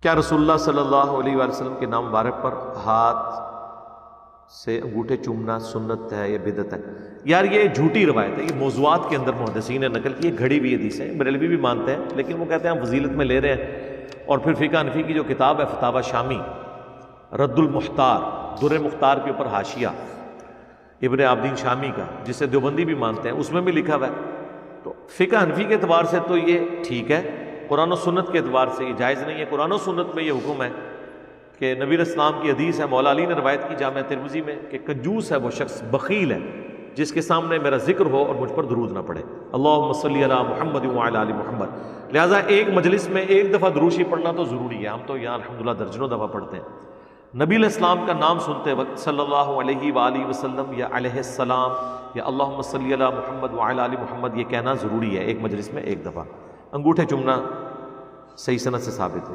क्या रसूलुल्लाह सल्लल्लाहु अलैहि वसल्लम के नाम मुबारक पर हाथ से अंगूठे चूमना सुन्नत है या बिदअत है? यार ये झूठी रवायत है, ये मौज़ूआत के अंदर मुहद्दिसीन ने नकल की, घड़ी हुई हदीस है। बरेलवी भी मानते हैं, लेकिन वो कहते हैं हम फजीलत में ले रहे हैं। और फिर फ़िक़्ह हनफ़ी की जो किताब है फतावा शामी, रद्दुल मुख्तार, दुर्र मुख्तार के ऊपर हाशिया इब्न आबिदीन शामी का, जिसे देवबंदी भी मानते हैं, उसमें भी लिखा हुआ है। तो फ़िक़्ह हनफ़ी के एतबार से तो ये ठीक है, कुरान और सुन्नत के एतबार से ये जायज़ नहीं है। कुरान और सुन्नत में ये हुक्म है कि नबी इस्लाम की हदीस है, मौला अली ने रवायत की जामे तिरमिज़ी में, कि कंजूस है वो शख्स, बख़ील है, जिसके सामने मेरा जिक्र हो और मुझ पर दुरूद ना पड़े। अल्लाहुम्मा सल्ली अला मुहम्मद व अला आलि मुहम्मद। लिहाजा एक मजलिस में एक दफ़ा दुरूशी पढ़ना तो ज़रूरी है। हम तो यहाँ अल्हम्दुलिल्लाह दर्जनों दफ़ा पढ़ते हैं। नबी इस्लाम का नाम सुनते वक्त सल्लल्लाहु अलैहि व आलिहि वसल्लम या अलैहिस्सलाम या अल्लाहुम्मा सल्ली अला मुहम्मद व अला आलि मुहम्मद ये कहना ज़रूरी है एक मजलिस में एक दफ़ा। अंगूठे चूमना सही सनद से साबित है।